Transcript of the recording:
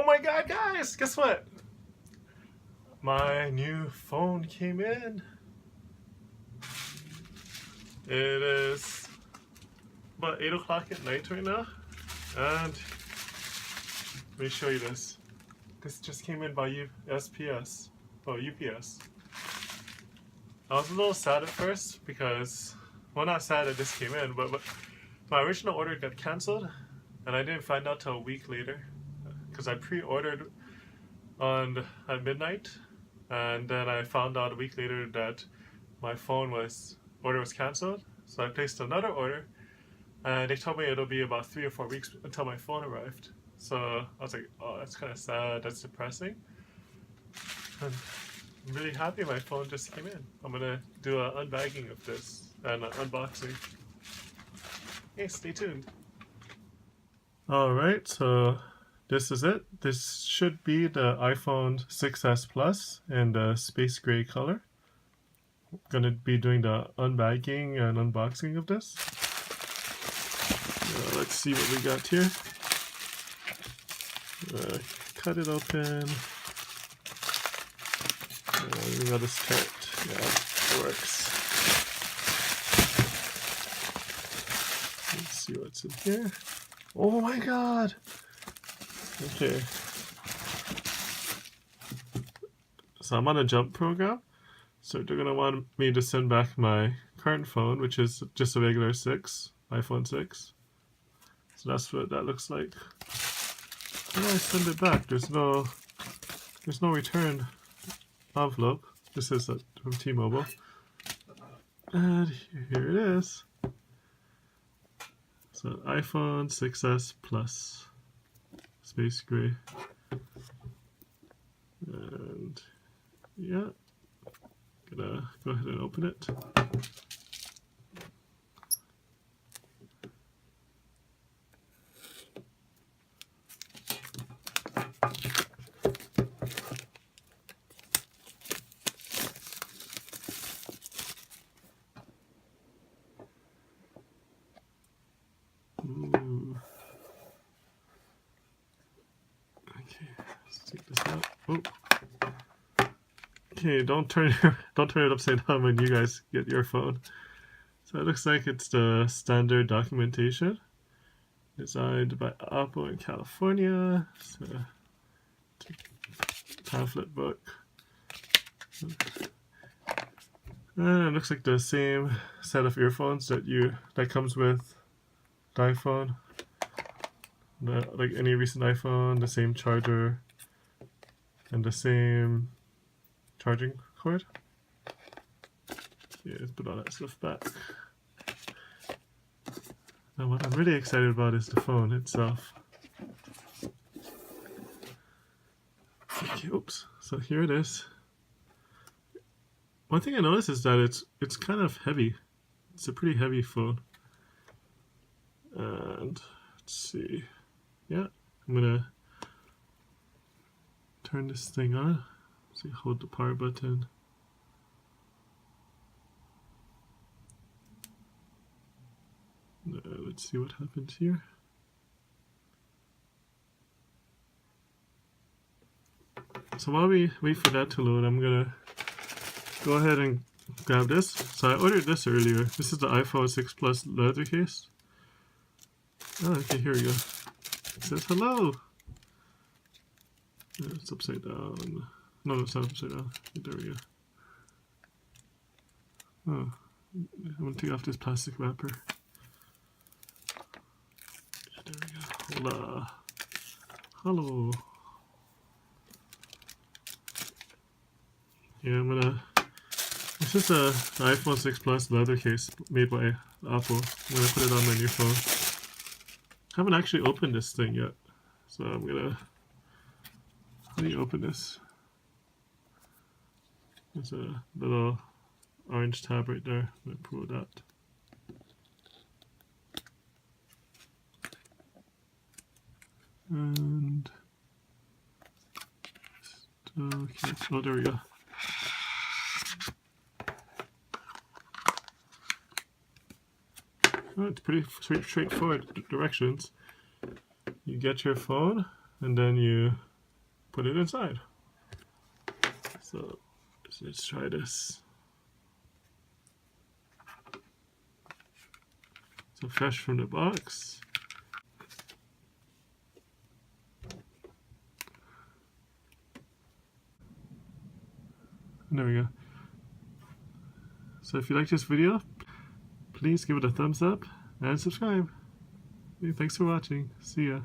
my god, guys! Guess what? My new phone came in. It is about 8 o'clock at night right now. And let me show you this. This just came in by UPS. I was a little sad at first because, well, not sad that this came in, but my original order got cancelled and I didn't find out till a week later because I pre-ordered at midnight, and then I found out a week later that my order was cancelled. So I placed another order and they told me it'll be about 3 or 4 weeks until my phone arrived. So I was like, oh, that's kind of sad, that's depressing. And I'm really happy my phone just came in. I'm gonna do an unbagging of this and an unboxing. Hey, stay tuned. Alright, so this is it. This should be the iPhone 6s Plus in the space gray color. I'm gonna be doing the unbagging and unboxing of this. Let's see what we got here. Cut it open. We gotta start. Yeah, it works. Let's see what's in here. Oh my god! Okay. So I'm on a jump program. So they're gonna want me to send back my current phone, which is just a regular iPhone 6. So that's what that looks like. How do I send it back? There's no return envelope. This is from T-Mobile. And here it is. So iPhone 6s Plus. Space gray. And yeah. Gonna go ahead and open it. Ooh. Okay, let's take this out. Oh. Okay, don't turn it upside down when you guys get your phone. So it looks like it's the standard documentation, designed by Apple in California. So, pamphlet book. And it looks like the same set of earphones that comes with the iPhone. Like any recent iPhone, the same charger and the same charging cord. Yeah, let's put all that stuff back. Now what I'm really excited about is the phone itself. Okay, oops. So here it is. One thing I noticed is that it's kind of heavy. It's a pretty heavy phone. And let's see. Yeah, I'm gonna turn this thing on. See, hold the power button. Let's see what happens here. So while we wait for that to load, I'm gonna go ahead and grab this. So I ordered this earlier. This is the iPhone 6 Plus leather case. Oh, okay, here we go. It says hello. Yeah, it's upside down. No, it's not upside down. There we go. Oh, I'm gonna take off this plastic wrapper. Yeah, there we go. Hola. Hello. Yeah, this is the iPhone 6 Plus leather case made by Apple. I'm gonna put it on my new phone. I haven't actually opened this thing yet, so let me open this. There's a little orange tab right there. I'm gonna pull that. And okay, oh, there we go. Oh, it's pretty straightforward directions. You get your phone, and then you put it inside. So let's try this. So fresh from the box. And there we go. So if you like this video, please give it a thumbs up and subscribe. Thanks for watching. See ya.